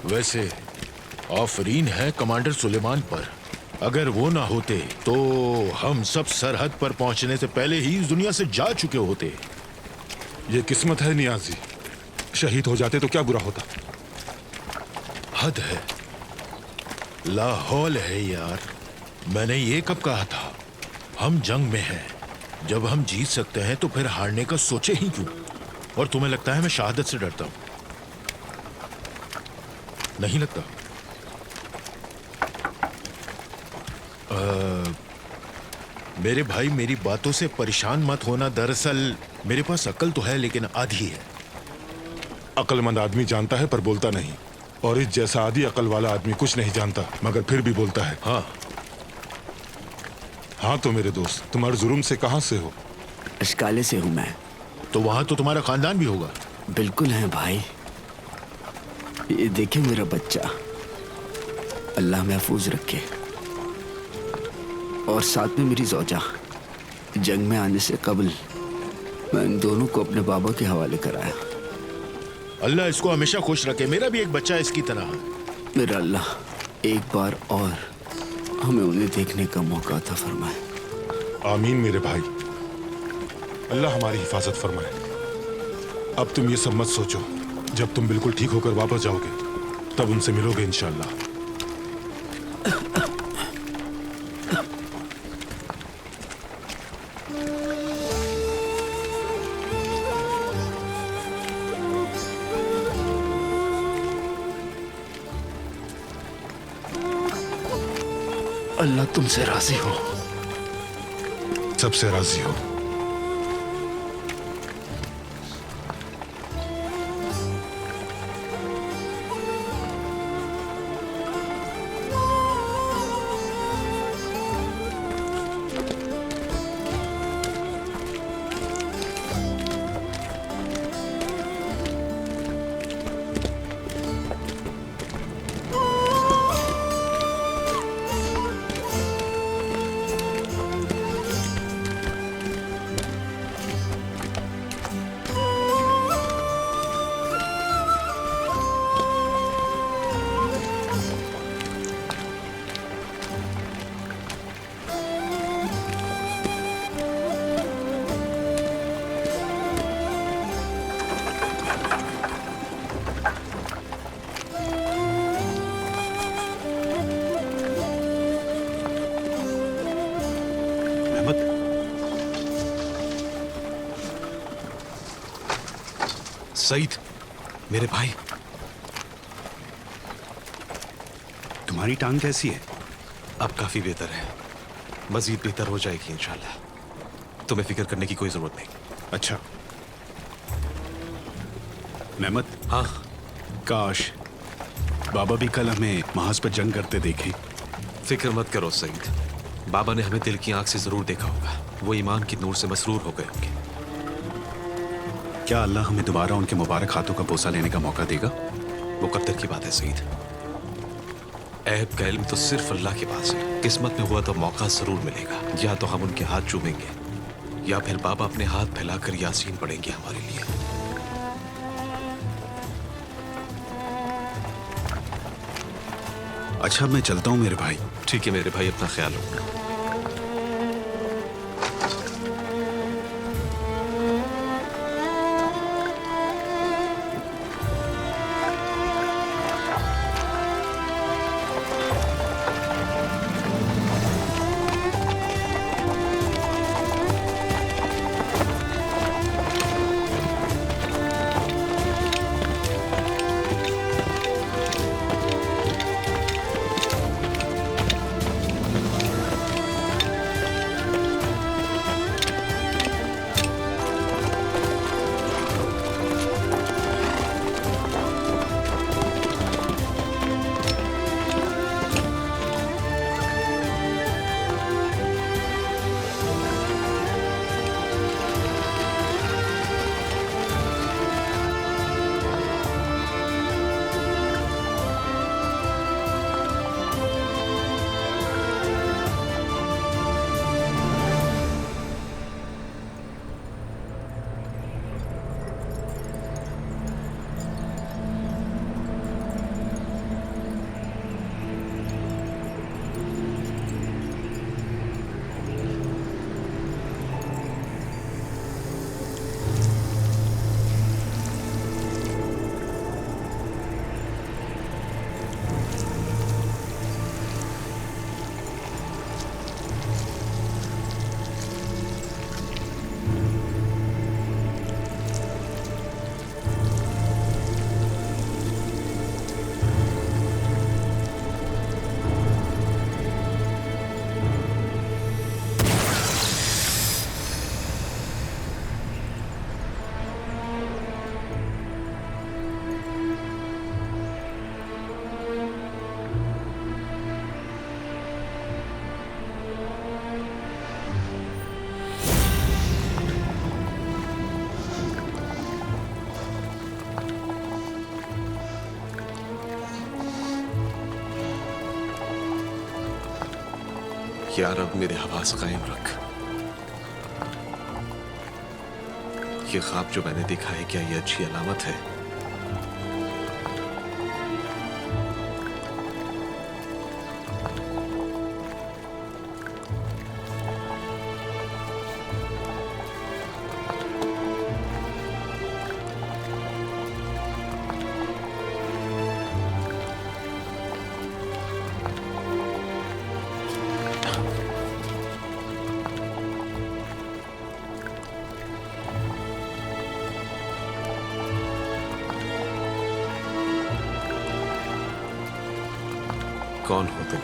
वैसे आफरीन है कमांडर सुलेमान पर। अगर वो ना होते तो हम सब सरहद पर पहुंचने से पहले ही इस दुनिया से जा चुके होते। ये किस्मत है नियाजी, शहीद हो जाते तो क्या बुरा होता। हद है, लाहौल है यार। मैंने ये कब कहा था? हम जंग में हैं। जब हम जीत सकते हैं तो फिर हारने का सोचे ही क्यों? और तुम्हें लगता है मैं शहादत से डरता हूं? नहीं लगता। मेरे भाई, मेरी बातों से परेशान मत होना। दरअसल मेरे पास अकल तो है लेकिन आधी है। अक्लमंद आदमी जानता है पर बोलता नहीं, और इस जैसा आधी अकल वाला आदमी कुछ नहीं जानता मगर फिर भी बोलता है। हाँ तो मेरे दोस्त, तुम अर्जुरुम से कहां से हो? अशकाले से हूं मैं। तो वहां तो तुम्हारा खानदान भी होगा। बिल्कुल है भाई। ये देखे मेरा बच्चा, अल्लाह महफूज रखे। और साथ में मेरी ज़ौजा। जंग में आने से कबल मैं इन दोनों को अपने बाबा के हवाले कराया। अल्लाह इसको हमेशा खुश रखे। मेरा भी एक बच्चा इसकी तरह है। मेरा अल्लाह एक बार और हमें उन्हें देखने का मौका अता फरमाए। आमीन मेरे भाई, अल्लाह हमारी हिफाजत फरमाए। अब तुम ये सब मत सोचो, जब तुम बिल्कुल ठीक होकर वापस जाओगे तब उनसे मिलोगे इंशाअल्लाह। अल्लाह तुमसे राजी हो। सबसे राजी हो। सईद, मेरे भाई, तुम्हारी टांग कैसी है? अब काफी बेहतर है। मजीद बेहतर हो जाएगी इंशाल्लाह। तुम्हें फिक्र करने की कोई जरूरत नहीं। अच्छा मेहमद। हाँ। काश बाबा भी कल हमें महाज पर जंग करते देखें। फिक्र मत करो सईद, बाबा ने हमें दिल की आंख से जरूर देखा होगा। वो ईमान की नूर से मसरूर हो गए होंगे। क्या अल्लाह हमें दोबारा उनके मुबारक हाथों का बोसा लेने का मौका देगा? वो कब तक की बात है सईद। ऐब का इल्म तो सिर्फ अल्लाह के पास है। किस्मत में हुआ तो मौका जरूर मिलेगा। या तो हम उनके हाथ चूमेंगे या फिर बाबा अपने हाथ फैलाकर यासीन पढ़ेंगे हमारे लिए। अच्छा मैं चलता हूँ मेरे भाई। ठीक है मेरे भाई, अपना ख्याल रखना। या रब मेरे हवास कायम रख। ये ख्वाब जो मैंने देखा है, क्या ये अच्छी अलामत है? कौन हो तुम?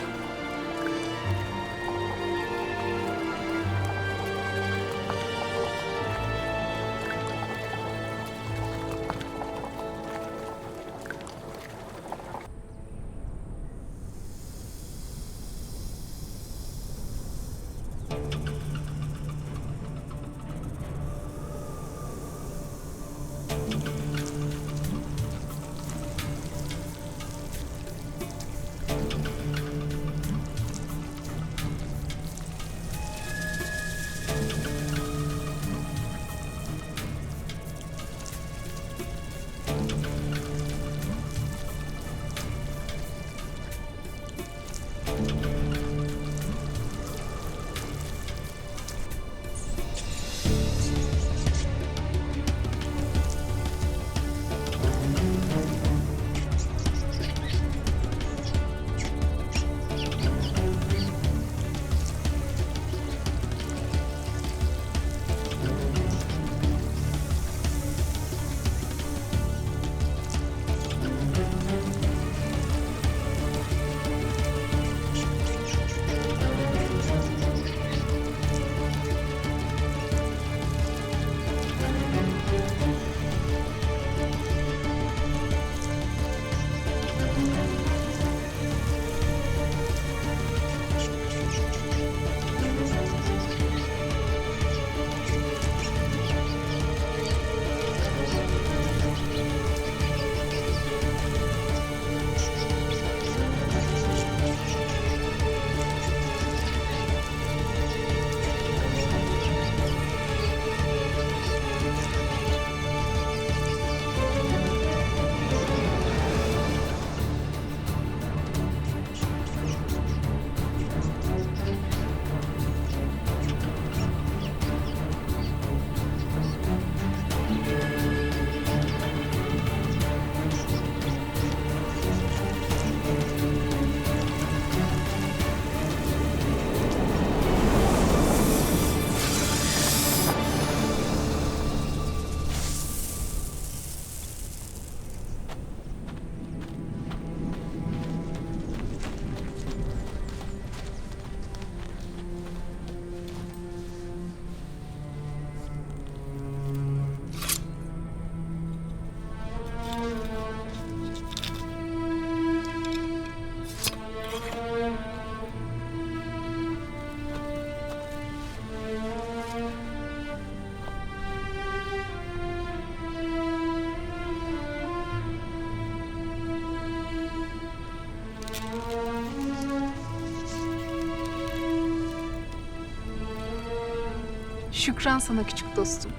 Şükran sana küçük dostum.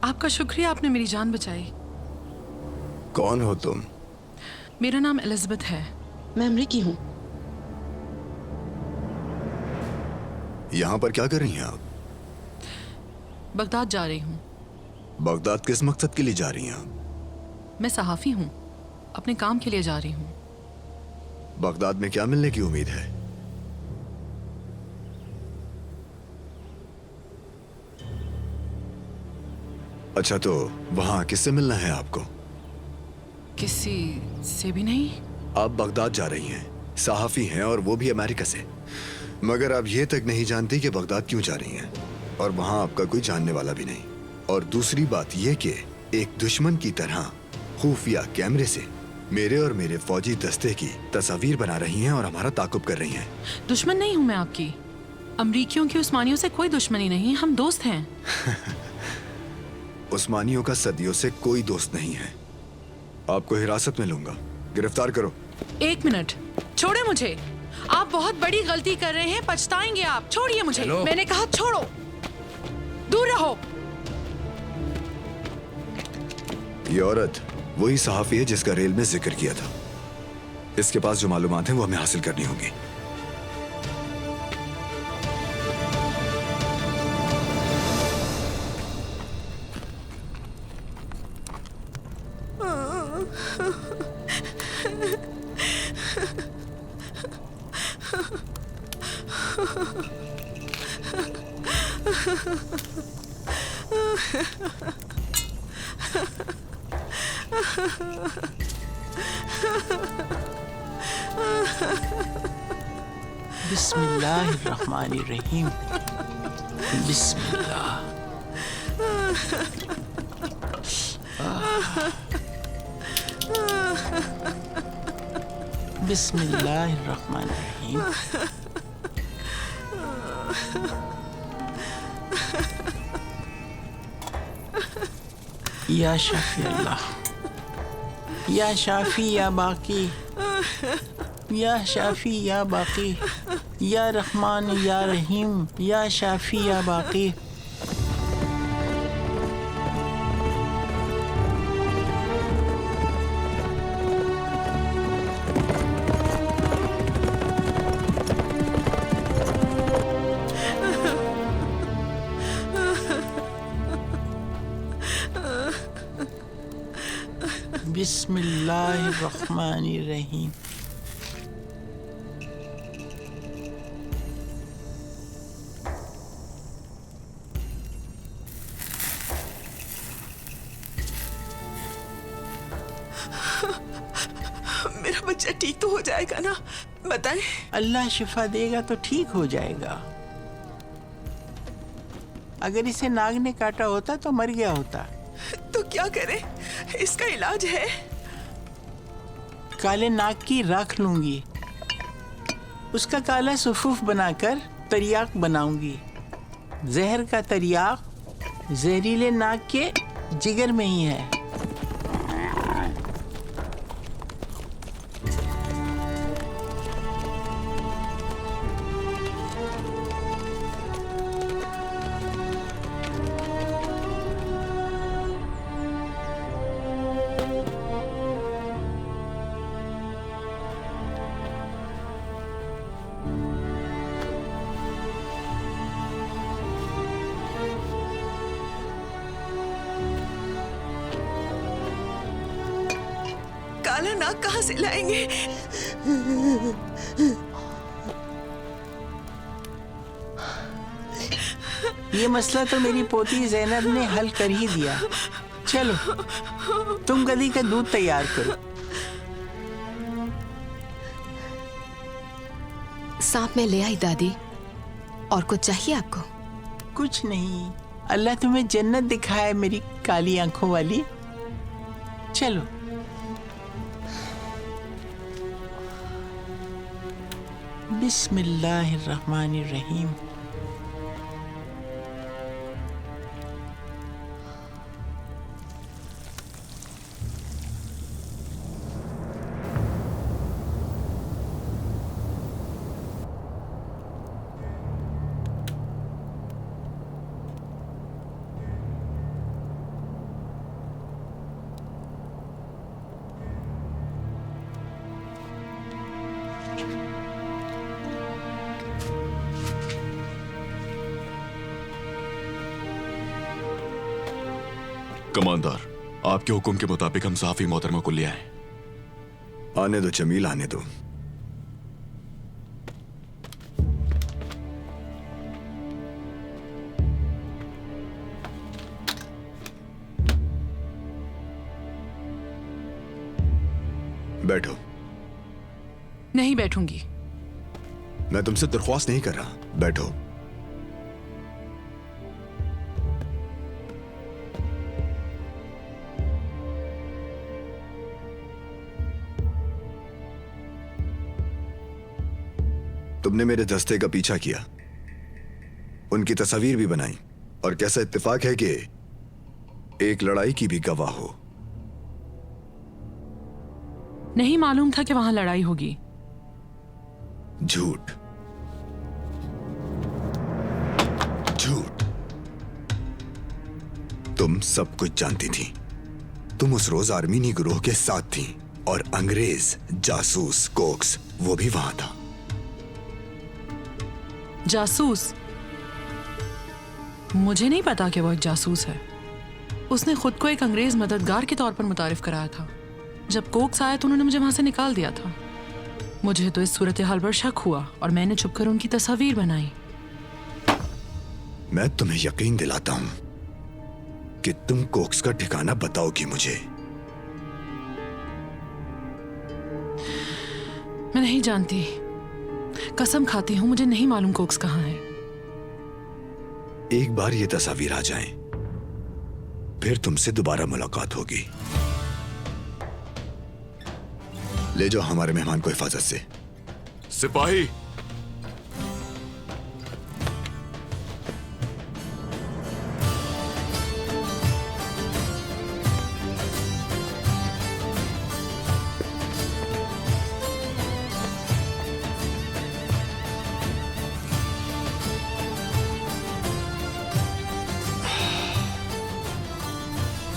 आपका शुक्रिया, आपने मेरी जान बचाई। कौन हो तुम? मेरा नाम एलिजाबेथ है। मैं अमरीकी हूँ। यहाँ पर क्या कर रही हैं आप? बगदाद जा रही हूँ। बगदाद किस मकसद के लिए जा रही हैं आप? मैं सहाफ़ी हूँ, अपने काम के लिए जा रही हूँ। बगदाद में क्या मिलने की उम्मीद है? अच्छा, तो वहां किससे मिलना है आपको? किसी से भी नहीं। आप बगदाद जा रही हैं, सहाफी हैं और वो भी अमेरिका से, मगर आप ये तक नहीं जानती कि बगदाद क्यों जा रही हैं, और वहां आपका कोई जानने वाला भी नहीं। और दूसरी बात यह कि एक दुश्मन की तरह खुफिया कैमरे से मेरे और मेरे फौजी दस्ते की तस्वीर बना रही हैं और हमारा ताकुब कर रही हैं। दुश्मन नहीं हूँ मैं आपकी। अमरीकियों की उस्मानियों से कोई दुश्मनी नहीं, हम दोस्त हैं। उस्मानियों का सदियों से कोई दोस्त नहीं है। आपको हिरासत में लूंगा, गिरफ्तार करो। 1 मिनट, छोड़े मुझे। आप बहुत बड़ी गलती कर रहे हैं, पछताएंगे आप। छोड़िए मुझे। मैंने कहा छोड़ो, दूर रहो। ये औरत वही सहाफी है जिसका रेल में जिक्र किया था। इसके पास जो मालूमात है वो हमें हासिल करनी होगी। बिस्मिल्लाहिर्रहमानिर्रहीम। बिस्मिल्लाह। बिस्मिल्लाहिर्रहमानिर्रहीम। या शाफी अल्लाह, या शाफी या बाकी, या शाफी या बाकी, या रहमान या रहीम, या शाफी या बाकी। बिस्मिल्लाहिर्रहमानिर्रहीम। मेरा बच्चा ठीक तो हो जाएगा ना? बताएं। अल्लाह शिफा देगा तो ठीक हो जाएगा। अगर इसे नाग ने काटा होता तो मर गया होता। तो क्या करें? इसका इलाज है? काले नाग की राख लूंगी, उसका काला सुफूफ बनाकर तरियाक बनाऊंगी। जहर का तरियाक जहरीले नाग के जिगर में ही है। काला नाग कहाँ से लाएंगे? ये मसला तो मेरी पोती ज़ैनब ने हल कर ही दिया। चलो तुम गधी का दूध तैयार करो। सांप में ले आई दादी। और कुछ चाहिए आपको? कुछ नहीं, अल्लाह तुम्हें जन्नत दिखाए मेरी काली आंखों वाली। चलो। बिस्मिल्लाहिर्रहमानिर्रहीम। कमांडर, आपके हुक्म के मुताबिक हम साफी मोहतरमा को ले आए। आने दो जमील, आने दो। बैठो। नहीं बैठूंगी। मैं तुमसे दरख्वास्त नहीं कर रहा, बैठो। तुमने मेरे दस्ते का पीछा किया, उनकी तस्वीर भी बनाई, और कैसा इत्तेफाक है कि एक लड़ाई की भी गवाह हो। नहीं मालूम था कि वहां लड़ाई होगी। झूठ, झूठ। तुम सब कुछ जानती थी। तुम उस रोज आर्मीनी गिरोह के साथ थी, और अंग्रेज जासूस कोक्स वो भी वहां था। जासूस? मुझे नहीं पता कि वो एक जासूस है। उसने खुद को एक अंग्रेज मददगार के तौर पर मुतारिफ कराया था। जब कोक्स आया तो उन्होंने मुझे वहां से निकाल दिया था। मुझे तो इस सूरत हाल पर शक हुआ और मैंने छुपकर उनकी तस्वीर बनाई। मैं तुम्हें यकीन दिलाता हूं कि तुम कोक्स का ठिकाना बताओगी मुझे। मैं नहीं जानती, कसम खाती हूं, मुझे नहीं मालूम कोक्स कहां है। एक बार ये तस्वीर आ जाएं, फिर तुमसे दोबारा मुलाकात होगी। ले जाओ हमारे मेहमान को हिफाजत से। सिपाही,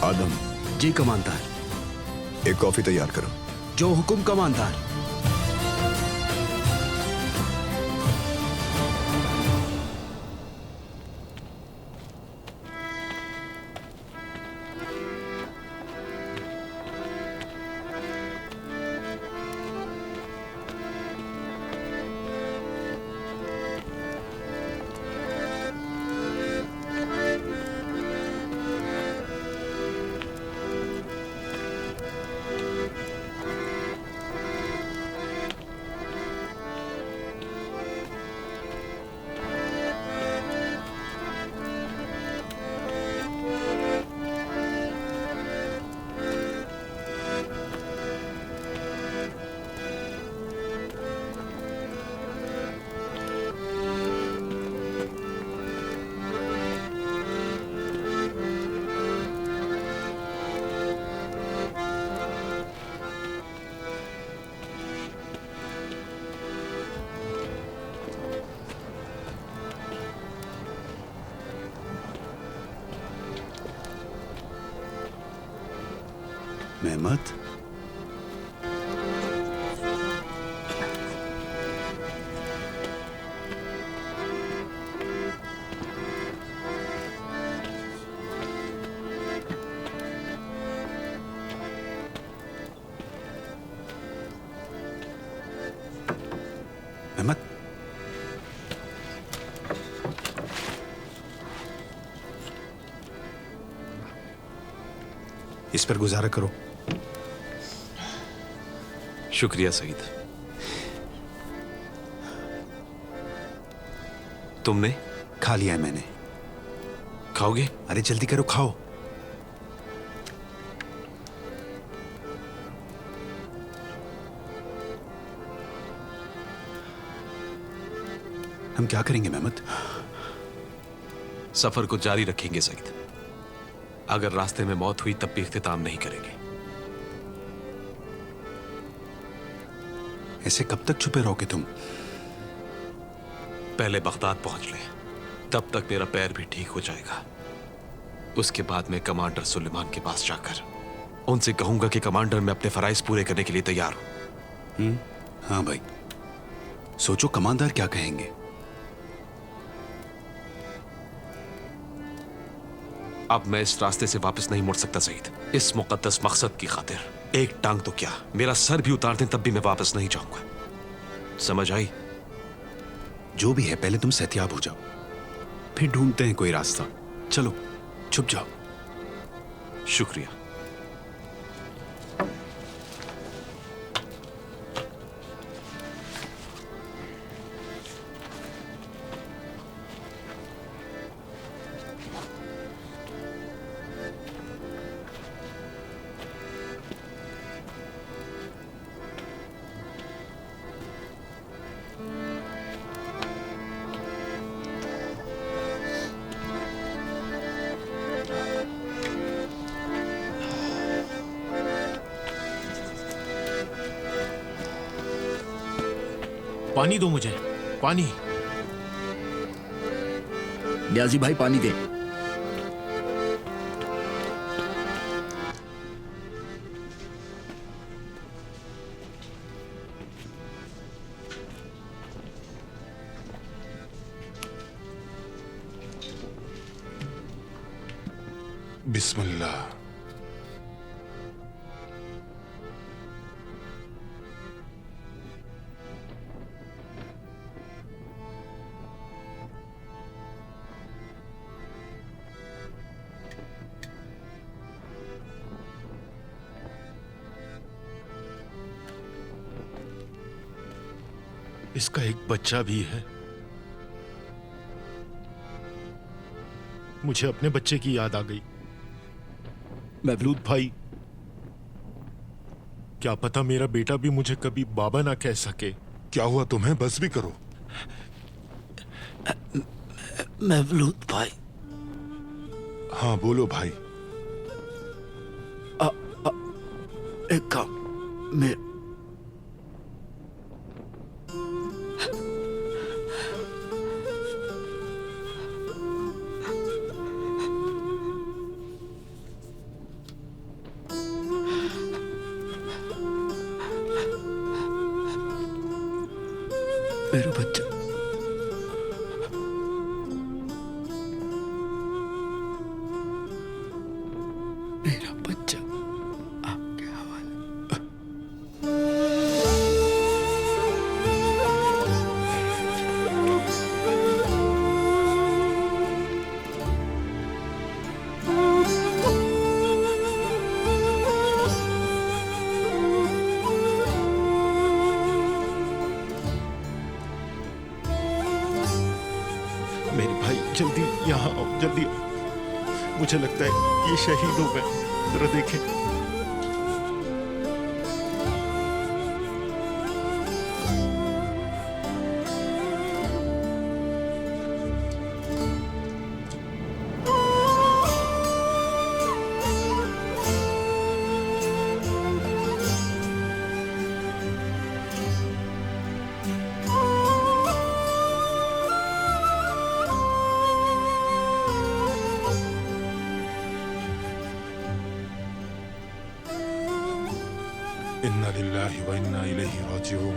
आदम। जी कमांडर। एक कॉफी तैयार करो। जो हुकुम कमांडर। मेहमत, मेहमत, इस पर गुजारा करो। शुक्रिया सईद। तुमने खा लिया है मैंने। खाओगे? अरे जल्दी करो, खाओ। हम क्या करेंगे मेहमत? सफर को जारी रखेंगे सईद। अगर रास्ते में मौत हुई तब भी इख्तिताम नहीं करेंगे। ऐसे कब तक छुपे रहोगे तुम? पहले बगदाद पहुंच ले, तब तक मेरा पैर भी ठीक हो जाएगा। उसके बाद मैं कमांडर सुलेमान के पास जाकर उनसे कहूंगा कि कमांडर, मैं अपने फराइज पूरे करने के लिए तैयार हूं। हाँ भाई, सोचो कमांडर क्या कहेंगे। अब मैं इस रास्ते से वापस नहीं मुड़ सकता सईद। इस मुकद्दस मकसद की खातिर एक टांग तो क्या, मेरा सर भी उतार दें तब भी मैं वापस नहीं जाऊंगा। समझ आई? जो भी है, पहले तुम सेहतियाब हो जाओ, फिर ढूंढते हैं कोई रास्ता। चलो छुप जाओ। शुक्रिया। पानी दो मुझे, पानी। न्याजी भाई पानी दे। बिस्मिल्लाह। इसका एक बच्चा भी है। मुझे अपने बच्चे की याद आ गई। मवलूद भाई, क्या पता मेरा बेटा भी मुझे कभी बाबा ना कह सके। क्या हुआ तुम्हें? बस भी करो। मवलूद भाई। हाँ बोलो भाई। एक काम मैं मेरा बच्चा मेरा बच्चा आपके हवाले। मेरे भाई जल्दी यहाँ आओ, जल्दी आओ। मुझे लगता है ये शहीद हो गए। जरा देखें। इन्ना लिल्लाहि व इन्ना इलैहि राजिऊन।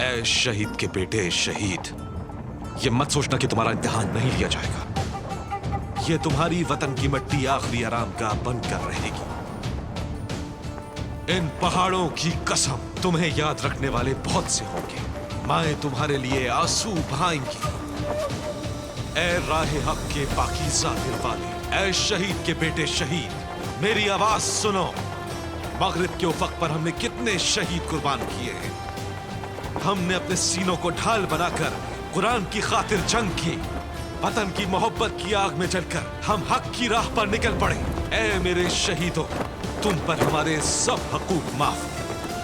ऐ शहीद के बेटे शहीद, ये मत सोचना कि तुम्हारा इम्तिहान नहीं लिया जाएगा। ये तुम्हारी वतन की मिट्टी आखिरी आरामगाह बनकर रहेगी। इन पहाड़ों की कसम, तुम्हें याद रखने वाले बहुत से होंगे। माएं तुम्हारे लिए आंसू बहाएंगी। ऐ राहे हक के पाकीज़ा दिल वाले, ऐ शहीद के बेटे शहीद, मेरी आवाज सुनो। मगरिब के उफक पर हमने कितने शहीद कुर्बान किए हैं। हमने अपने सीनों को ढाल बनाकर कुरान की खातिर जंग की। वतन की मोहब्बत की आग में जलकर हम हक की राह पर निकल पड़े। ऐ मेरे शहीदों, तुम पर हमारे सब हकूक माफ।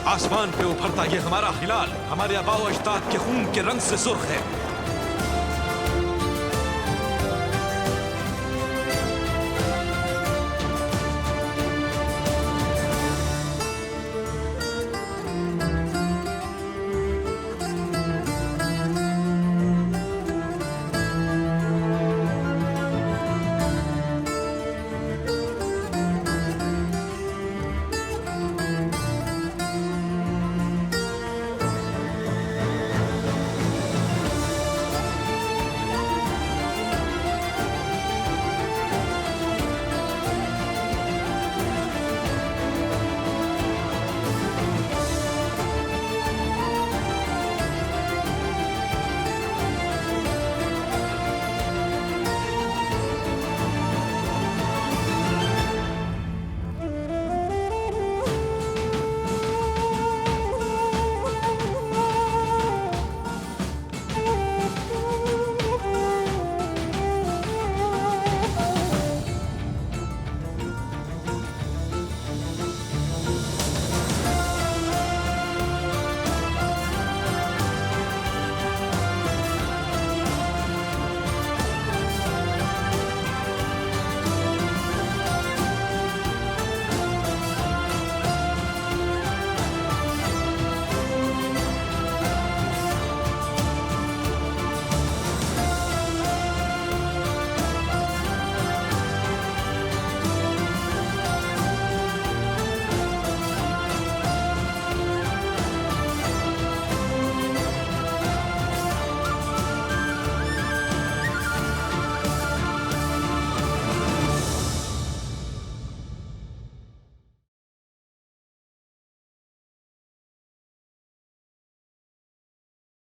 आसमान पे उभरता ये हमारा हिलाल हमारे आबाओ अजदाद के खून के रंग से सुर्ख है।